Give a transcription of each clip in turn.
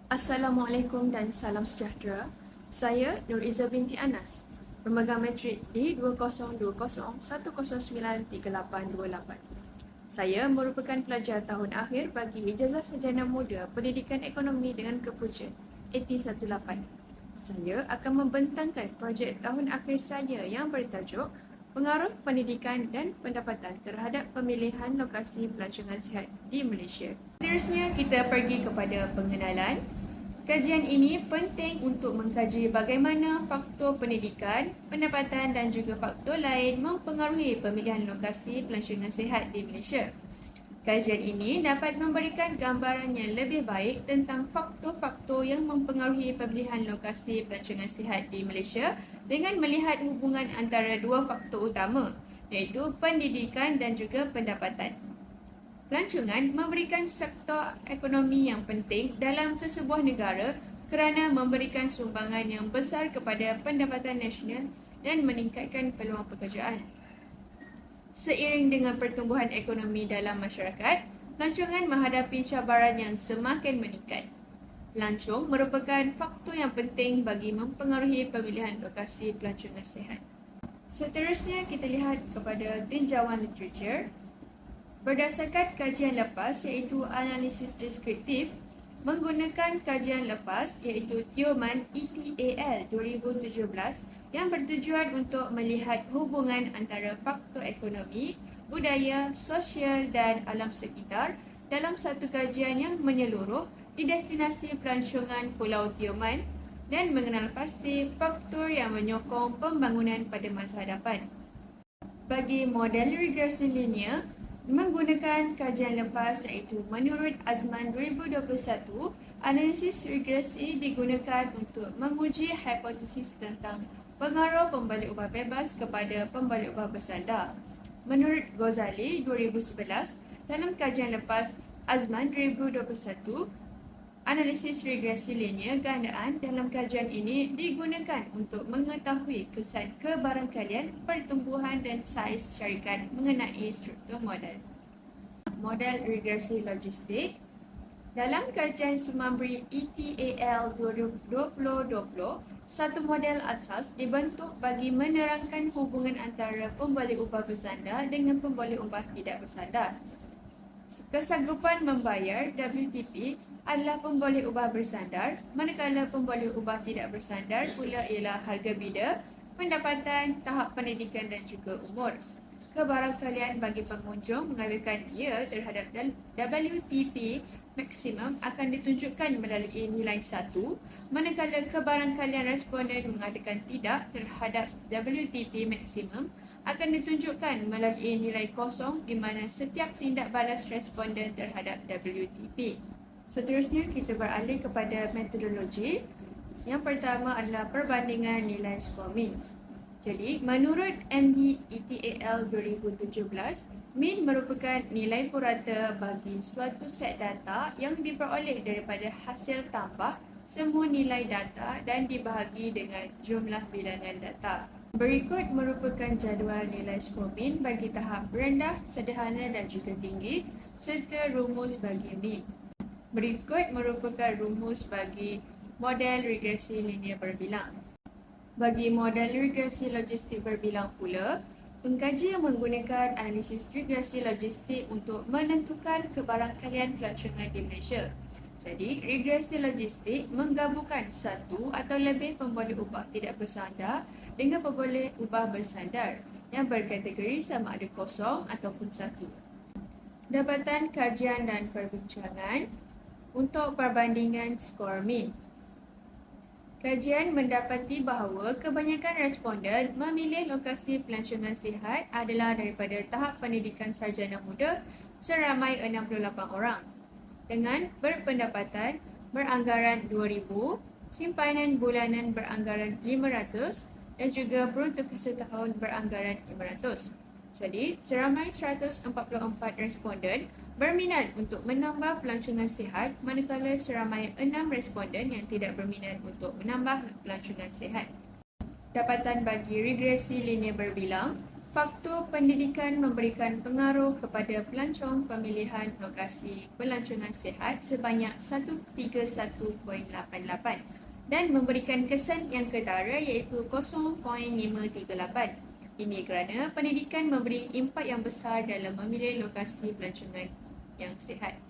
Assalamualaikum dan salam sejahtera. Saya Nur Izzah binti Anas, pemegang matrik D202010938828. Saya merupakan pelajar tahun akhir bagi Ijazah Sarjana Muda Pendidikan Ekonomi dengan Kepujian AT18. Saya akan membentangkan projek tahun akhir saya yang bertajuk Pengaruh Pendidikan dan Pendapatan terhadap Pemilihan Lokasi Pelancongan Sihat di Malaysia. Seterusnya kita pergi kepada pengenalan. Kajian ini penting untuk mengkaji bagaimana faktor pendidikan, pendapatan dan juga faktor lain mempengaruhi pemilihan lokasi pelancongan sihat di Malaysia. Kajian ini dapat memberikan gambaran yang lebih baik tentang faktor-faktor yang mempengaruhi pemilihan lokasi pelancongan sihat di Malaysia dengan melihat hubungan antara dua faktor utama, iaitu pendidikan dan juga pendapatan. Pelancongan memberikan sektor ekonomi yang penting dalam sesebuah negara kerana memberikan sumbangan yang besar kepada pendapatan nasional dan meningkatkan peluang pekerjaan. Seiring dengan pertumbuhan ekonomi dalam masyarakat, pelancongan menghadapi cabaran yang semakin meningkat. Pelancong merupakan faktor yang penting bagi mempengaruhi pemilihan lokasi pelancongan sihat. Seterusnya kita lihat kepada tinjauan literatur. Berdasarkan kajian lepas iaitu analisis deskriptif, menggunakan kajian lepas iaitu Tioman ETAL 2017 yang bertujuan untuk melihat hubungan antara faktor ekonomi, budaya, sosial dan alam sekitar dalam satu kajian yang menyeluruh di destinasi pelancongan Pulau Tioman dan mengenal pasti faktor yang menyokong pembangunan pada masa hadapan. Bagi model regresi linear, menggunakan kajian lepas iaitu menurut Azman 2021, analisis regresi digunakan untuk menguji hipotesis tentang pengaruh pembalik ubah bebas kepada pembalik ubah bersandar. Menurut Ghazali 2011, dalam kajian lepas Azman 2021, analisis regresi linear gandaan dalam kajian ini digunakan untuk mengetahui kesan kebarangkalian pertumbuhan dan saiz syarikat mengenai struktur model. Model regresi logistik. Dalam kajian Sumambri ETAL 2020, satu model asas dibentuk bagi menerangkan hubungan antara pembalik ubah bersandar dengan pembalik ubah tidak bersandar. Kesanggupan membayar WTP adalah pembalik ubah bersandar, manakala pembalik ubah tidak bersandar pula ialah harga bida, pendapatan, tahap pendidikan dan juga umur. Kebarangkalian bagi pengunjung mengalirkan ia terhadap WTP maksimum akan ditunjukkan melalui nilai 1, manakala kebarangkalian responden mengatakan tidak terhadap WTP maksimum akan ditunjukkan melalui nilai 0 di mana setiap tindak balas responden terhadap WTP. Seterusnya kita beralih kepada metodologi. Yang pertama adalah perbandingan nilai skor min. Jadi, menurut MD ETAL 2017, min merupakan nilai purata bagi suatu set data yang diperoleh daripada hasil tambah semua nilai data dan dibahagi dengan jumlah bilangan data. Berikut merupakan jadual nilai skor min bagi tahap rendah, sederhana dan juga tinggi serta rumus bagi min. Berikut merupakan rumus bagi model regresi linear berbilang. Bagi model regresi logistik berbilang pula, pengkaji yang menggunakan analisis regresi logistik untuk menentukan kebarangkalian pelancongan di Malaysia. Jadi, regresi logistik menggabungkan satu atau lebih pembalik ubah tidak bersandar dengan pembalik ubah bersandar yang berkategori sama ada kosong ataupun satu. Dapatan kajian dan perbincangan untuk perbandingan skor min. Kajian mendapati bahawa kebanyakan responden memilih lokasi pelancongan sihat adalah daripada tahap pendidikan sarjana muda seramai 68 orang dengan berpendapatan beranggaran 2,000, simpanan bulanan beranggaran 500 dan juga peruntukan setahun beranggaran 500. Jadi, seramai 144 responden berminat untuk menambah pelancongan sihat manakala seramai 6 responden yang tidak berminat untuk menambah pelancongan sihat. Dapatan bagi regresi linear berbilang, Faktor pendidikan memberikan pengaruh kepada pelancong pemilihan lokasi pelancongan sihat sebanyak 131.88 dan memberikan kesan yang ketara iaitu 0.538. Ini kerana pendidikan memberi impak yang besar dalam memilih lokasi pelancongan yang sihat.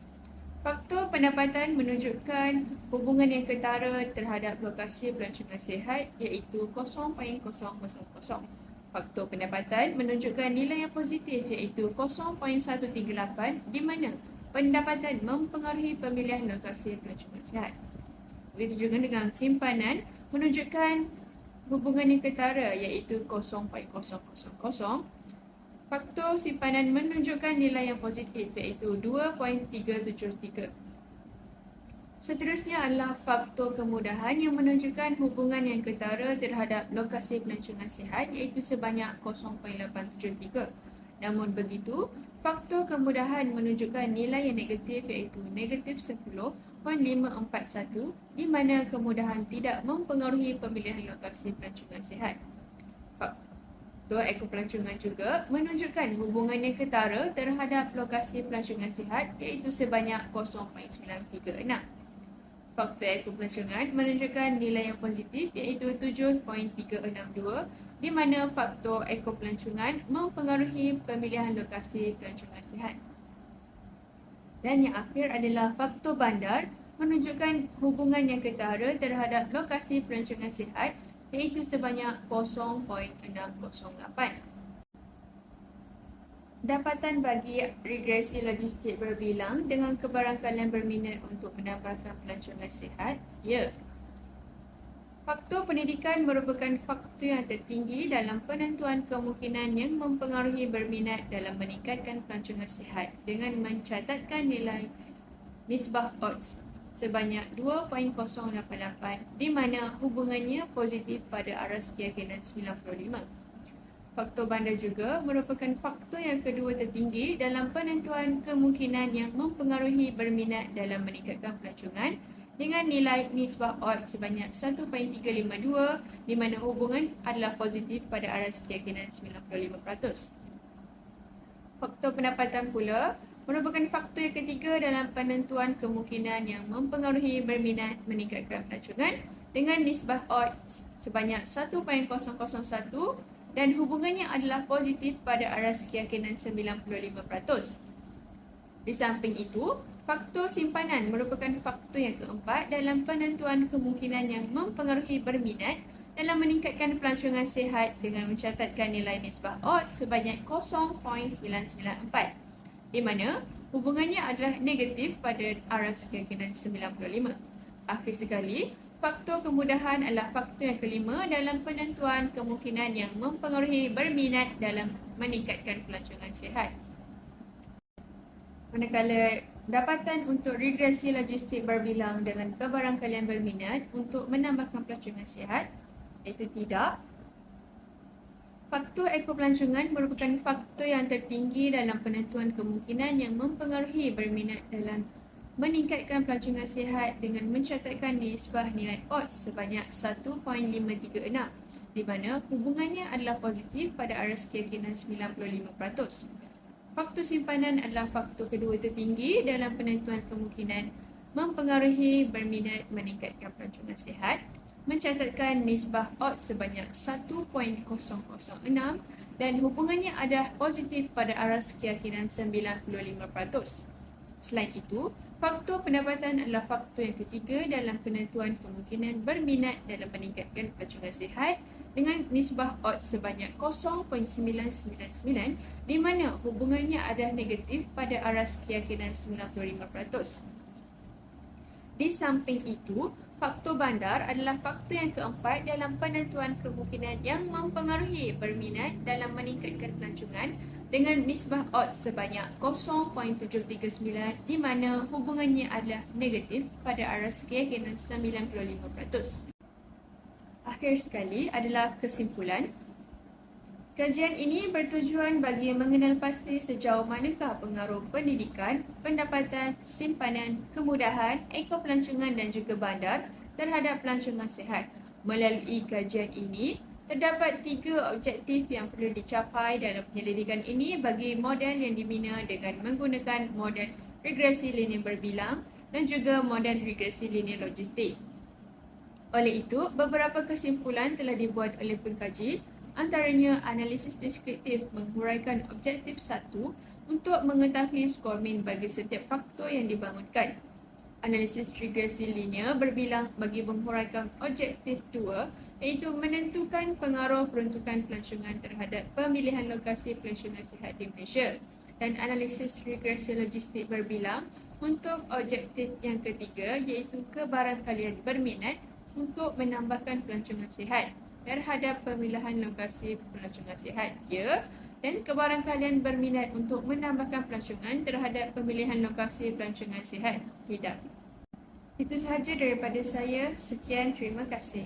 Faktor pendapatan menunjukkan hubungan yang ketara terhadap lokasi pelancongan sihat iaitu 0.000. Faktor pendapatan menunjukkan nilai yang positif iaitu 0.138 di mana pendapatan mempengaruhi pemilihan lokasi pelancongan sihat. Begitu juga dengan simpanan menunjukkan hubungan yang ketara iaitu 0.000. Faktor simpanan menunjukkan nilai yang positif iaitu 2.373. Seterusnya adalah faktor kemudahan yang menunjukkan hubungan yang ketara terhadap lokasi pelancongan sihat iaitu sebanyak 0.873. Namun begitu, faktor kemudahan menunjukkan nilai yang negatif iaitu negatif 10.541 di mana kemudahan tidak mempengaruhi pemilihan lokasi pelancongan sihat. Faktor ekopelancongan juga menunjukkan hubungan yang ketara terhadap lokasi pelancongan sihat iaitu sebanyak 0.936. Faktor ekopelancongan menunjukkan nilai yang positif iaitu 7.362 di mana faktor ekopelancongan mempengaruhi pemilihan lokasi pelancongan sihat. Dan yang akhir adalah faktor bandar menunjukkan hubungan yang ketara terhadap lokasi pelancongan sihat iaitu sebanyak 0.608. Dapatan bagi regresi logistik berbilang dengan kebarangkalian berminat untuk menambahkan pelancongan sihat, ya. Faktor pendidikan merupakan faktor yang tertinggi dalam penentuan kemungkinan yang mempengaruhi berminat dalam meningkatkan pelancongan sihat dengan mencatatkan nilai nisbah odds sebanyak 2.088 di mana hubungannya positif pada aras keyakinan 95. Faktor bandar juga merupakan faktor yang kedua tertinggi dalam penentuan kemungkinan yang mempengaruhi berminat dalam meningkatkan pelancongan dengan nilai nisbah odds sebanyak 1.352 di mana hubungan adalah positif pada aras keyakinan 95%. Faktor pendapatan pula merupakan faktor yang ketiga dalam penentuan kemungkinan yang mempengaruhi berminat meningkatkan pelancongan dengan nisbah odds sebanyak 1.001 dan hubungannya adalah positif pada aras keyakinan 95%. Di samping itu, faktor simpanan merupakan faktor yang keempat dalam penentuan kemungkinan yang mempengaruhi berminat dalam meningkatkan pelancongan sihat dengan mencatatkan nilai nisbah odds sebanyak 0.994 di mana hubungannya adalah negatif pada aras keyakinan 95. Akhir sekali, faktor kemudahan adalah faktor yang kelima dalam penentuan kemungkinan yang mempengaruhi berminat dalam meningkatkan pelancongan sihat. Manakala dapatan untuk regresi logistik berbilang dengan kebarangkalian berminat untuk menambahkan pelancongan sihat, iaitu tidak. Faktor ekopelancongan merupakan faktor yang tertinggi dalam penentuan kemungkinan yang mempengaruhi berminat dalam meningkatkan pelancongan sihat dengan mencatatkan nisbah nilai odds sebanyak 1.536 di mana hubungannya adalah positif pada aras keyakinan 95%. Faktor simpanan adalah faktor kedua tertinggi dalam penentuan kemungkinan mempengaruhi berminat meningkatkan pelancongan sihat, mencatatkan nisbah odds sebanyak 1.006 dan hubungannya adalah positif pada aras keyakinan 95%. Selain itu, faktor pendapatan adalah faktor yang ketiga dalam penentuan kemungkinan berminat dalam meningkatkan pelancongan sihat dengan nisbah odds sebanyak 0.999 di mana hubungannya adalah negatif pada aras keyakinan 95%. Di samping itu, faktor bandar adalah faktor yang keempat dalam penentuan kemungkinan yang mempengaruhi berminat dalam meningkatkan pelancongan dengan nisbah odds sebanyak 0.739 di mana hubungannya adalah negatif pada aras keyakinan 95%. Akhir sekali adalah kesimpulan. Kajian ini bertujuan bagi mengenal pasti sejauh manakah pengaruh pendidikan, pendapatan, simpanan, kemudahan, ekopelancongan dan juga bandar terhadap pelancongan sihat. Melalui kajian ini, Terdapat 3 objektif yang perlu dicapai dalam penyelidikan ini bagi model yang dibina dengan menggunakan model regresi linier berbilang dan juga model regresi linier logistik. Oleh itu, beberapa kesimpulan telah dibuat oleh pengkaji, antaranya analisis deskriptif menghuraikan objektif 1 untuk mengetahui skor min bagi setiap faktor yang dibangunkan. Analisis regresi linear berbilang bagi menghuraikan objektif 2 iaitu menentukan pengaruh peruntukan pelancongan terhadap pemilihan lokasi pelancongan sihat di Malaysia, dan analisis regresi logistik berbilang untuk objektif yang ketiga iaitu kebarangkalian berminat untuk menambahkan pelancongan sihat terhadap pemilihan lokasi pelancongan sihat, dan kebarangkalian berminat untuk menambahkan pelancongan terhadap pemilihan lokasi pelancongan sihat, tidak. Itu sahaja daripada saya. Sekian, terima kasih.